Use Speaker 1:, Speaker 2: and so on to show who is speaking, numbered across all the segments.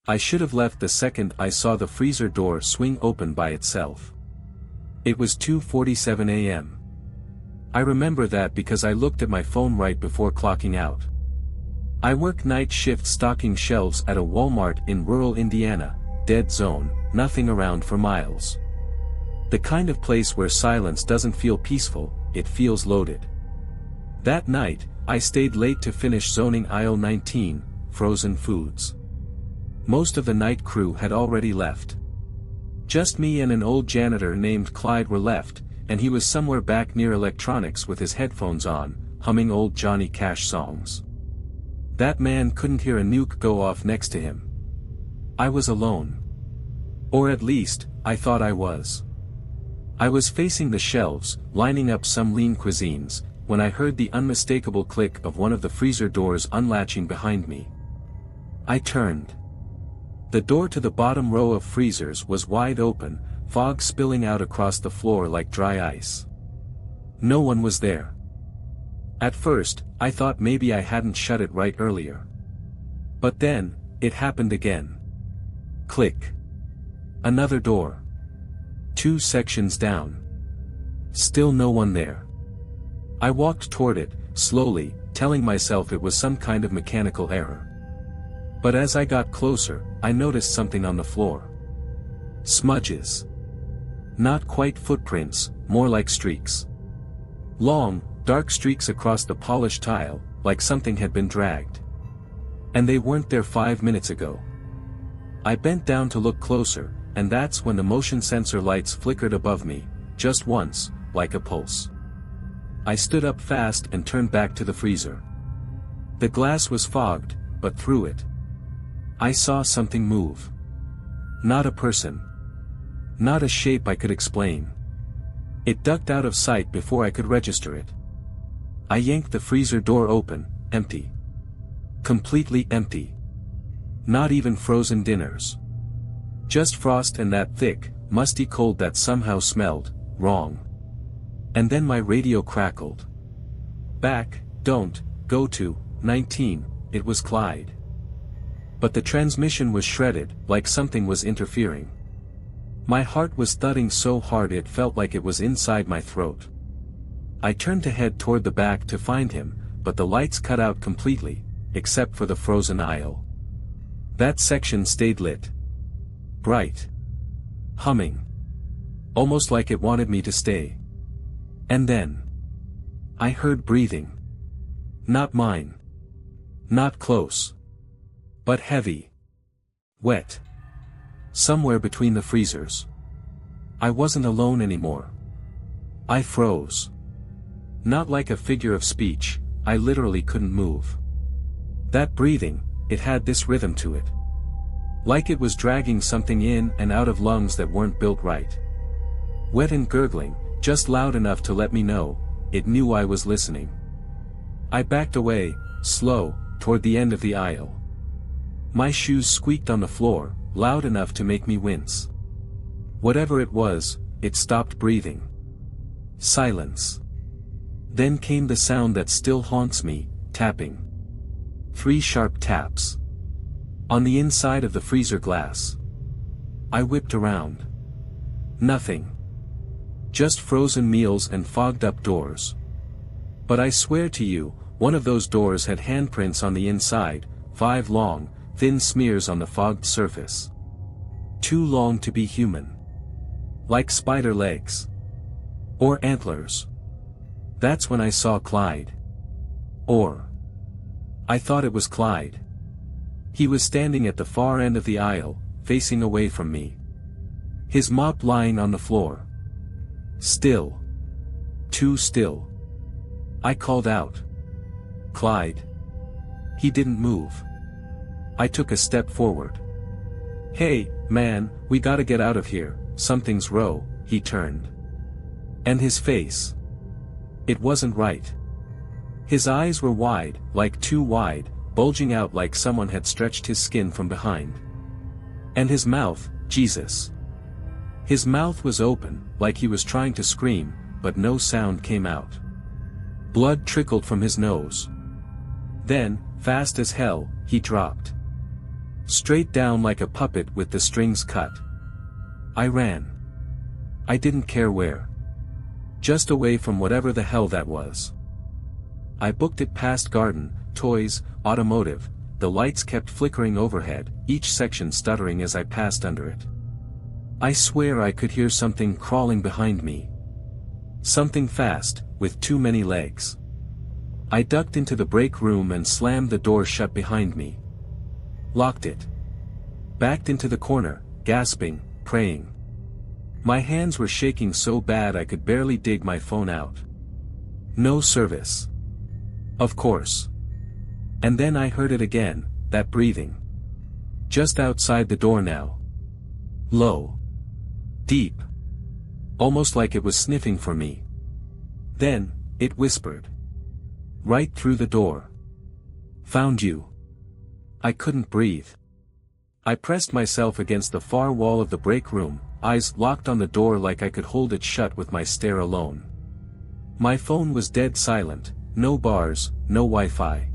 Speaker 1: I should have left the second I saw the freezer door swing open by itself. It was 2:47 a.m. I remember that because I looked at my phone right before clocking out. I work night shift stocking shelves at a Walmart in rural Indiana, dead zone, nothing around for miles. The kind of place where silence doesn't feel peaceful, it feels loaded. That night, I stayed late to finish zoning aisle 19, frozen foods. Most of the night crew had already left. Just me and an old janitor named Clyde were left, and he was somewhere back near electronics with his headphones on, humming old Johnny Cash songs. That man couldn't hear a nuke go off next to him. I was alone. Or at least, I thought I was. I was facing the shelves, lining up some lean cuisines, when I heard the unmistakable click of one of the freezer doors unlatching behind me. I turned. The door to the bottom row of freezers was wide open, fog spilling out across the floor like dry ice. No one was there. At first, I thought maybe I hadn't shut it right earlier. But then, it happened again. Click. Another door. 2 sections down. Still no one there. I walked toward it, slowly, telling myself it was some kind of mechanical error. But as I got closer, I noticed something on the floor. Smudges. Not quite footprints, more like streaks. Long, dark streaks across the polished tile, like something had been dragged. And they weren't there 5 minutes ago. I bent down to look closer, and that's when the motion sensor lights flickered above me, just once, like a pulse. I stood up fast and turned back to the freezer. The glass was fogged, but through it, I saw something move. Not a person. Not a shape I could explain. It ducked out of sight before I could register it. I yanked the freezer door open, empty. Completely empty. Not even frozen dinners. Just frost and that thick, musty cold that somehow smelled wrong. And then my radio crackled. Back, don't, go to, 19, it was Clyde. But the transmission was shredded, like something was interfering. My heart was thudding so hard it felt like it was inside my throat. I turned to head toward the back to find him, but the lights cut out completely, except for the frozen aisle. That section stayed lit. Bright. Humming. Almost like it wanted me to stay. And then I heard breathing. Not mine. Not close. But heavy. Wet. Somewhere between the freezers. I wasn't alone anymore. I froze. Not like a figure of speech, I literally couldn't move. That breathing, it had this rhythm to it. Like it was dragging something in and out of lungs that weren't built right. Wet and gurgling, just loud enough to let me know, it knew I was listening. I backed away, slow, toward the end of the aisle. My shoes squeaked on the floor, loud enough to make me wince. Whatever it was, it stopped breathing. Silence. Then came the sound that still haunts me, tapping. 3 sharp taps. On the inside of the freezer glass. I whipped around. Nothing. Just frozen meals and fogged up doors. But I swear to you, one of those doors had handprints on the inside, 5 long, thin smears on the fogged surface. Too long to be human. Like spider legs. Or antlers. That's when I saw Clyde. Or I thought it was Clyde. He was standing at the far end of the aisle, facing away from me. His mop lying on the floor. Still. Too still. I called out. Clyde. He didn't move. I took a step forward. Hey, man, we gotta get out of here, something's wrong. He turned. And his face. It wasn't right. His eyes were wide, like too wide, bulging out like someone had stretched his skin from behind. And his mouth, Jesus. His mouth was open, like he was trying to scream, but no sound came out. Blood trickled from his nose. Then, fast as hell, he dropped. Straight down like a puppet with the strings cut. I ran. I didn't care where. Just away from whatever the hell that was. I booked it past garden, toys, automotive. The lights kept flickering overhead, each section stuttering as I passed under it. I swear I could hear something crawling behind me. Something fast, with too many legs. I ducked into the break room and slammed the door shut behind me. Locked it. Backed into the corner, gasping, praying. My hands were shaking so bad I could barely dig my phone out. No service. Of course. And then I heard it again, that breathing. Just outside the door now. Low. Deep. Almost like it was sniffing for me. Then, it whispered. Right through the door. Found you. I couldn't breathe. I pressed myself against the far wall of the break room, eyes locked on the door like I could hold it shut with my stare alone. My phone was dead silent, no bars, no Wi-Fi.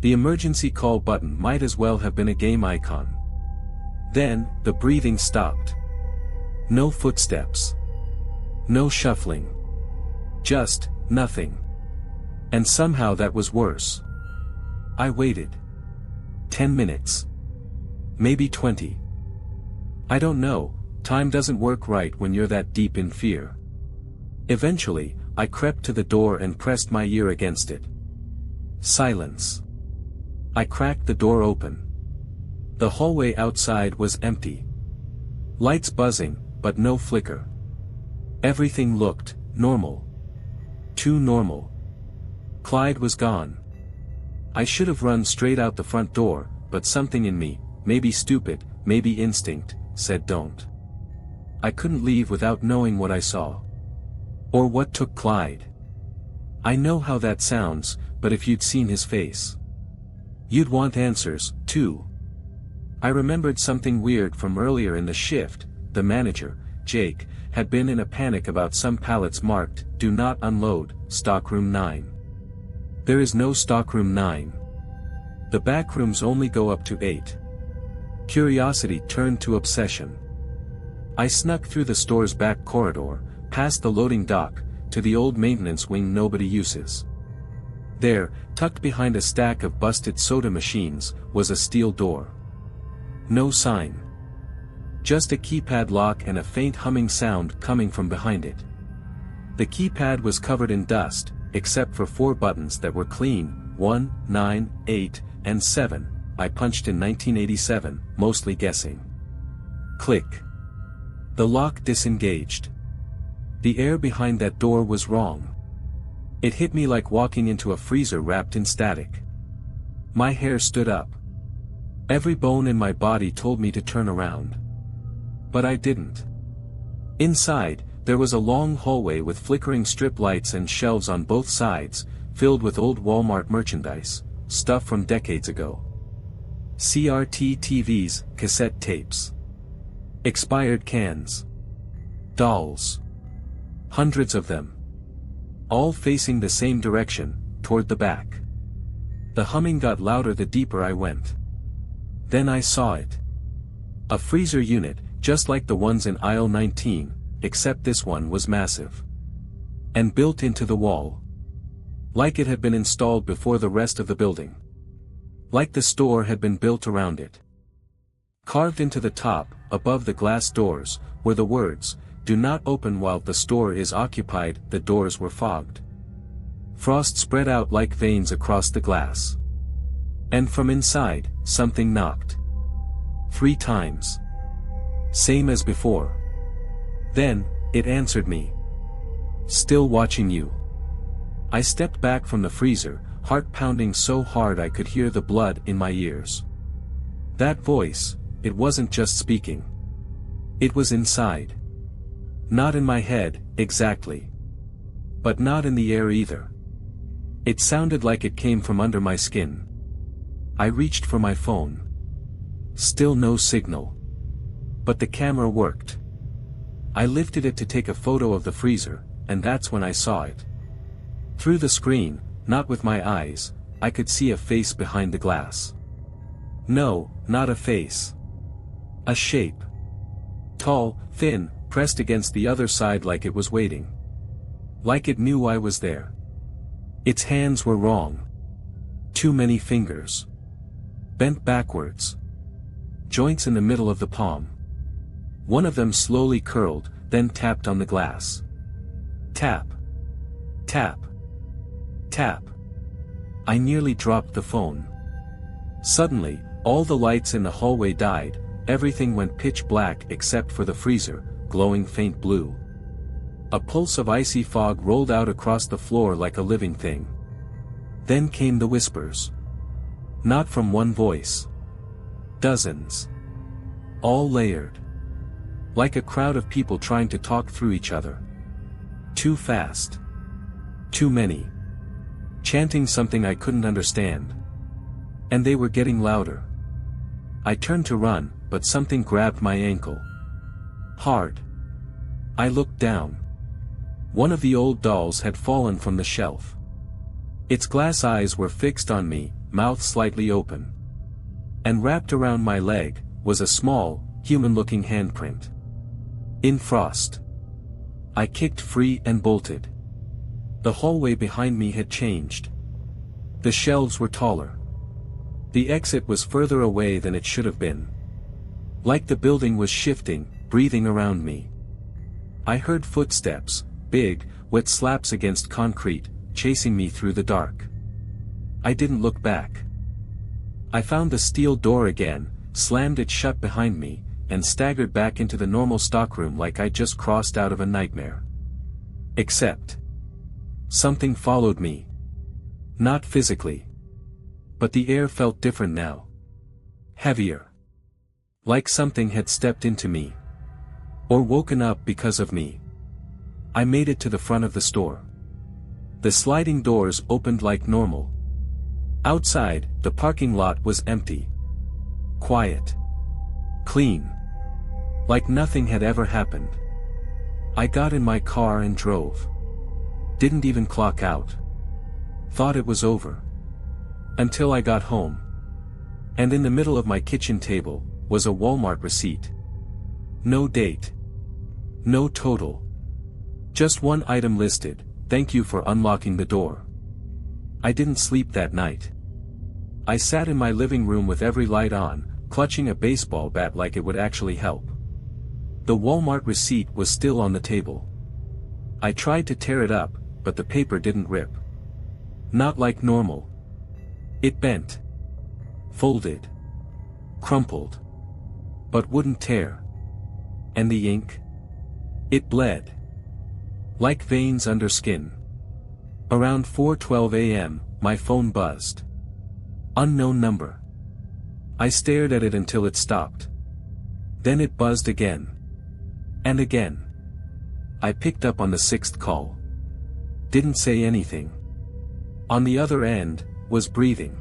Speaker 1: The emergency call button might as well have been a game icon. Then, the breathing stopped. No footsteps. No shuffling. Just, nothing. And somehow that was worse. I waited. 10 minutes. Maybe 20. I don't know, time doesn't work right when you're that deep in fear. Eventually, I crept to the door and pressed my ear against it. Silence. I cracked the door open. The hallway outside was empty. Lights buzzing, but no flicker. Everything looked normal. Too normal. Clyde was gone. I should have run straight out the front door, but something in me, maybe stupid, maybe instinct, said don't. I couldn't leave without knowing what I saw. Or what took Clyde. I know how that sounds, but if you'd seen his face. You'd want answers, too. I remembered something weird from earlier in the shift. The manager, Jake, had been in a panic about some pallets marked, "Do not unload, stockroom 9." There is no stockroom 9. The back rooms only go up to 8. Curiosity turned to obsession. I snuck through the store's back corridor, past the loading dock, to the old maintenance wing nobody uses. There, tucked behind a stack of busted soda machines, was a steel door. No sign. Just a keypad lock and a faint humming sound coming from behind it. The keypad was covered in dust, except for 4 buttons that were clean, 1, 9, 8, and 7, I punched in 1987, mostly guessing. Click. The lock disengaged. The air behind that door was wrong. It hit me like walking into a freezer wrapped in static. My hair stood up. Every bone in my body told me to turn around. But I didn't. Inside, there was a long hallway with flickering strip lights and shelves on both sides, filled with old Walmart merchandise, stuff from decades ago. CRT TVs, cassette tapes. Expired cans. Dolls. Hundreds of them. All facing the same direction, toward the back. The humming got louder the deeper I went. Then I saw it. A freezer unit, just like the ones in aisle 19, except this one was massive. And built into the wall. Like it had been installed before the rest of the building. Like the store had been built around it. Carved into the top, above the glass doors, were the words, "Do not open while the store is occupied." The doors were fogged. Frost spread out like veins across the glass. And from inside, something knocked. 3 times. Same as before. Then, it answered me. "Still watching you." I stepped back from the freezer, heart pounding so hard I could hear the blood in my ears. That voice, it wasn't just speaking. It was inside. Not in my head, exactly. But not in the air either. It sounded like it came from under my skin. I reached for my phone. Still no signal. But the camera worked. I lifted it to take a photo of the freezer, and that's when I saw it. Through the screen, not with my eyes, I could see a face behind the glass. No, Not a face. A shape. Tall, thin, pressed against the other side like it was waiting. Like it knew I was there. Its hands were wrong. Too many fingers. Bent backwards. Joints in the middle of the palm. One of them slowly curled, then tapped on the glass. Tap. Tap. Tap. I nearly dropped the phone. Suddenly, all the lights in the hallway died, everything went pitch black except for the freezer, glowing faint blue. A pulse of icy fog rolled out across the floor like a living thing. Then came the whispers. Not from one voice. Dozens. All layered. Like a crowd of people trying to talk through each other. Too fast. Too many. Chanting something I couldn't understand. And they were getting louder. I turned to run, but something grabbed my ankle. Hard. I looked down. One of the old dolls had fallen from the shelf. Its glass eyes were fixed on me, mouth slightly open. And wrapped around my leg, was a small, human-looking handprint. In frost. I kicked free and bolted. The hallway behind me had changed. The shelves were taller. The exit was further away than it should have been. Like the building was shifting, breathing around me. I heard footsteps, big, wet slaps against concrete, chasing me through the dark. I didn't look back. I found the steel door again, slammed it shut behind me, and staggered back into the normal stockroom like I'd just crossed out of a nightmare. Except. Something followed me. Not physically. But the air felt different now. Heavier. Like something had stepped into me. Or woken up because of me. I made it to the front of the store. The sliding doors opened like normal. Outside, the parking lot was empty. Quiet. Clean. Like nothing had ever happened. I got in my car and drove. Didn't even clock out. Thought it was over. Until I got home. And in the middle of my kitchen table, was a Walmart receipt. No date. No total. Just one item listed, "Thank you for unlocking the door." I didn't sleep that night. I sat in my living room with every light on, clutching a baseball bat like it would actually help. The Walmart receipt was still on the table. I tried to tear it up, but the paper didn't rip. Not like normal. It bent. Folded. Crumpled. But wouldn't tear. And the ink? It bled. Like veins under skin. Around 4:12 a.m., my phone buzzed. Unknown number. I stared at it until it stopped. Then it buzzed again. And again. I picked up on the sixth call. Didn't say anything. On the other end, was breathing.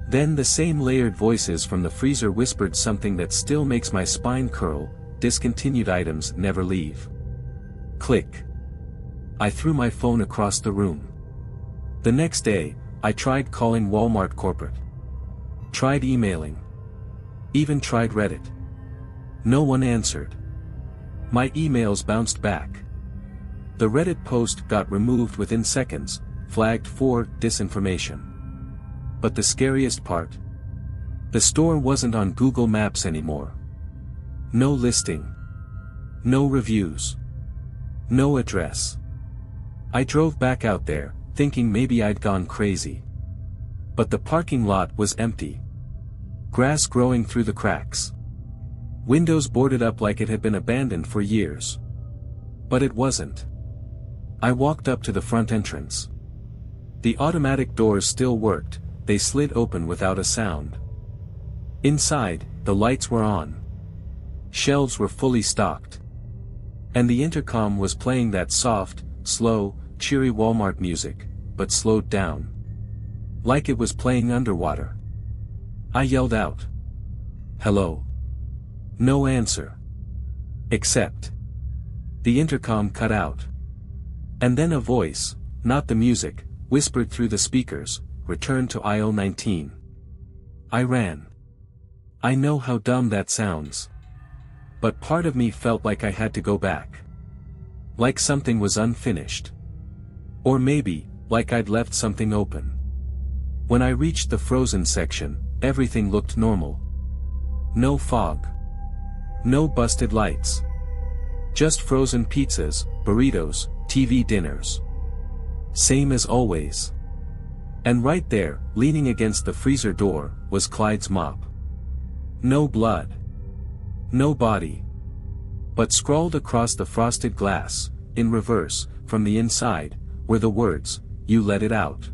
Speaker 1: Then the same layered voices from the freezer whispered something that still makes my spine curl, "Discontinued items never leave." Click. I threw my phone across the room. The next day, I tried calling Walmart corporate. Tried emailing. Even tried Reddit. No one answered. My emails bounced back. The Reddit post got removed within seconds, flagged for disinformation. But the scariest part? The store wasn't on Google Maps anymore. No listing. No reviews. No address. I drove back out there, thinking maybe I'd gone crazy. But the parking lot was empty. Grass growing through the cracks. Windows boarded up like it had been abandoned for years. But it wasn't. I walked up to the front entrance. The automatic doors still worked, they slid open without a sound. Inside, the lights were on. Shelves were fully stocked. And the intercom was playing that soft, slow, cheery Walmart music, but slowed down. Like it was playing underwater. I yelled out. "Hello?" No answer. Except. The intercom cut out. And then a voice, not the music, whispered through the speakers, "Return to aisle 19." I ran. I know how dumb that sounds. But part of me felt like I had to go back. Like something was unfinished. Or maybe, like I'd left something open. When I reached the frozen section, everything looked normal. No fog. No busted lights. Just frozen pizzas, burritos, TV dinners. Same as always. And right there, leaning against the freezer door, was Clyde's mop. No blood. No body. But scrawled across the frosted glass, in reverse, from the inside, were the words, "You let it out."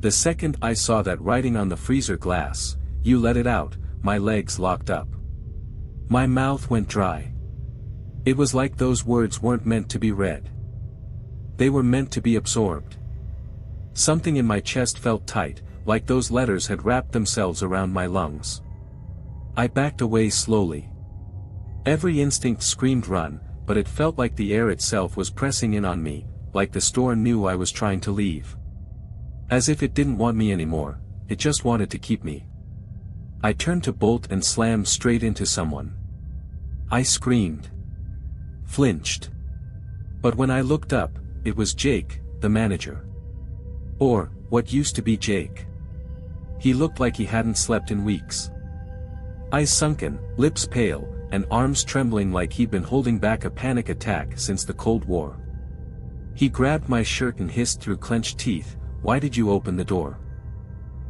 Speaker 1: The second I saw that writing on the freezer glass, "You let it out," my legs locked up. My mouth went dry. It was like those words weren't meant to be read. They were meant to be absorbed. Something in my chest felt tight, like those letters had wrapped themselves around my lungs. I backed away slowly. Every instinct screamed run, but it felt like the air itself was pressing in on me, like the store knew I was trying to leave. As if it didn't want me anymore, it just wanted to keep me. I turned to bolt and slammed straight into someone. I screamed. Flinched. But when I looked up, it was Jake, the manager. Or, what used to be Jake. He looked like he hadn't slept in weeks. Eyes sunken, lips pale, and arms trembling like he'd been holding back a panic attack since the Cold War. He grabbed my shirt and hissed through clenched teeth, "Why did you open the door?"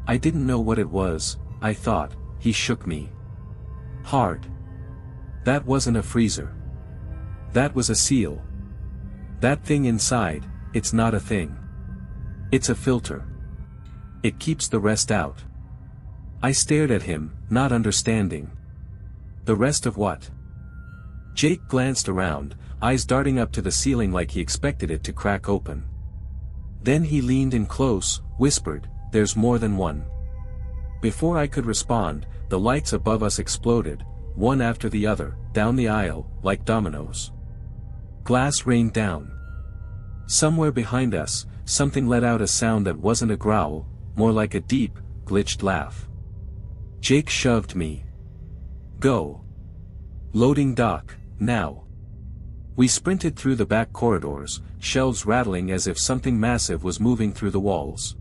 Speaker 1: I didn't know what it was, I thought. He shook me. Hard. That wasn't a freezer. That was a seal. That thing inside, it's not a thing. It's a filter. It keeps the rest out. I stared at him, not understanding. The rest of what? Jake glanced around, eyes darting up to the ceiling like he expected it to crack open. Then he leaned in close, whispered, "There's more than one." Before I could respond, the lights above us exploded, one after the other, down the aisle, like dominoes. Glass rained down. Somewhere behind us, something let out a sound that wasn't a growl, more like a deep, glitched laugh. Jake shoved me. "Go. Loading dock, now." We sprinted through the back corridors, shelves rattling as if something massive was moving through the walls.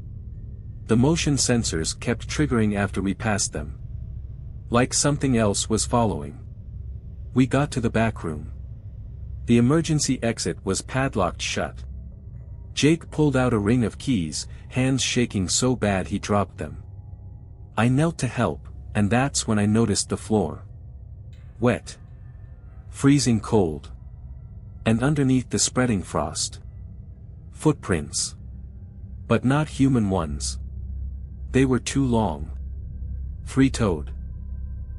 Speaker 1: The motion sensors kept triggering after we passed them. Like something else was following. We got to the back room. The emergency exit was padlocked shut. Jake pulled out a ring of keys, hands shaking so bad he dropped them. I knelt to help, and that's when I noticed the floor. Wet. Freezing cold. And underneath the spreading frost. Footprints. But not human ones. They were too long. Three-toed.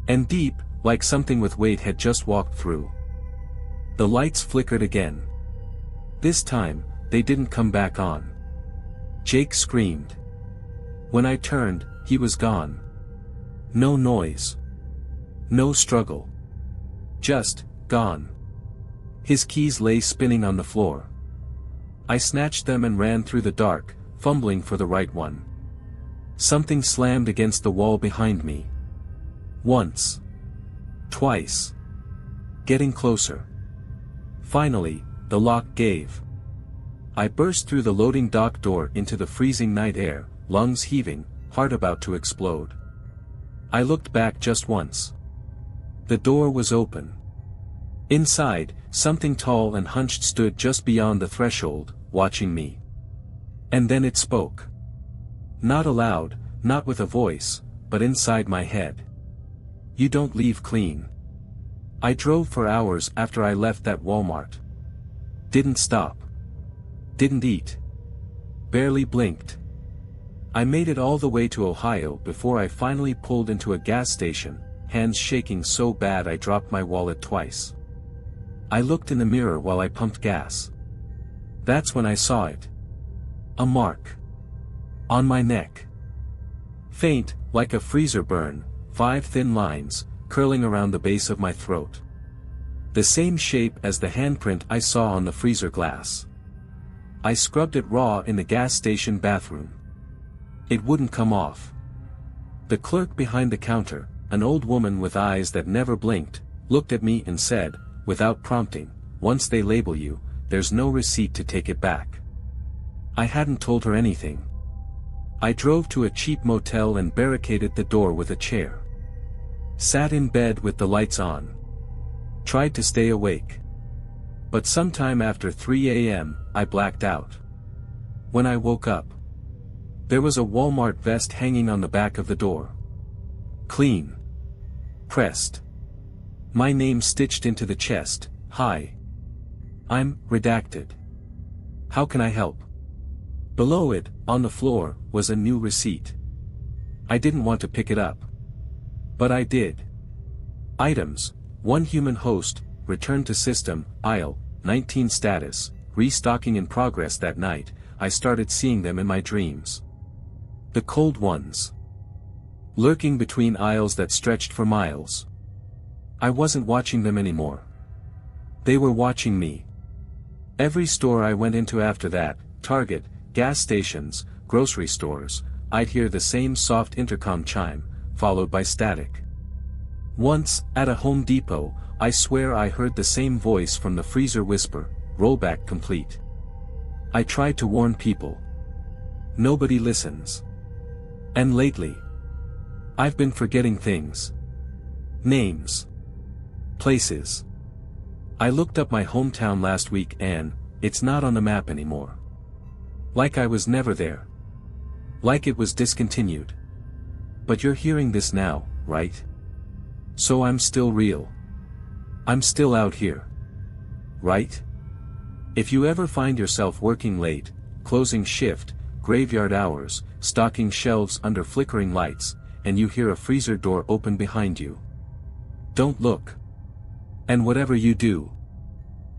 Speaker 1: And deep, like something with weight had just walked through. The lights flickered again. This time, they didn't come back on. Jake screamed. When I turned, he was gone. No noise. No struggle. Just, gone. His keys lay spinning on the floor. I snatched them and ran through the dark, fumbling for the right one. Something slammed against the wall behind me. Once. Twice. Getting closer. Finally, the lock gave. I burst through the loading dock door into the freezing night air, lungs heaving, heart about to explode. I looked back just once. The door was open. Inside, something tall and hunched stood just beyond the threshold, watching me. And then it spoke. Not aloud, not with a voice, but inside my head. "You don't leave clean." I drove for hours after I left that Walmart. Didn't stop. Didn't eat. Barely blinked. I made it all the way to Ohio before I finally pulled into a gas station, hands shaking so bad I dropped my wallet twice. I looked in the mirror while I pumped gas. That's when I saw it. A mark. On my neck. Faint, like a freezer burn, 5 thin lines, curling around the base of my throat. The same shape as the handprint I saw on the freezer glass. I scrubbed it raw in the gas station bathroom. It wouldn't come off. The clerk behind the counter, an old woman with eyes that never blinked, looked at me and said, without prompting, "Once they label you, there's no receipt to take it back." I hadn't told her anything. I drove to a cheap motel and barricaded the door with a chair. Sat in bed with the lights on. Tried to stay awake. But sometime after 3 a.m., I blacked out. When I woke up, there was a Walmart vest hanging on the back of the door. Clean. Pressed. My name stitched into the chest, "Hi. I'm redacted. How can I help?" Below it, on the floor, was a new receipt. I didn't want to pick it up. But I did. Items: 1 human host, returned to system, aisle, 19 status, restocking in progress. That night, I started seeing them in my dreams. The cold ones. Lurking between aisles that stretched for miles. I wasn't watching them anymore. They were watching me. Every store I went into after that, Target, gas stations, grocery stores, I'd hear the same soft intercom chime, followed by static. Once, at a Home Depot, I swear I heard the same voice from the freezer whisper, "Rollback complete." I tried to warn people. Nobody listens. And lately, I've been forgetting things. Names. Places. I looked up my hometown last week and, it's not on the map anymore. Like I was never there. Like it was discontinued. But you're hearing this now, right? So I'm still real. I'm still out here. Right? If you ever find yourself working late, closing shift, graveyard hours, stocking shelves under flickering lights, and you hear a freezer door open behind you, don't look. And whatever you do,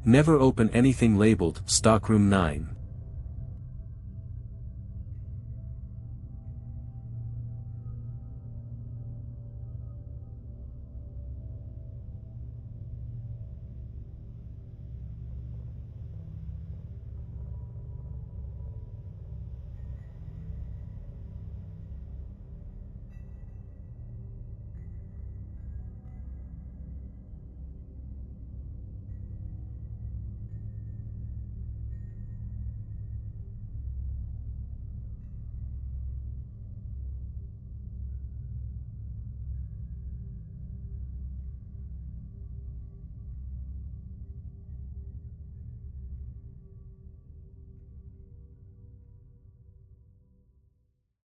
Speaker 1: never open anything labeled Stockroom 9.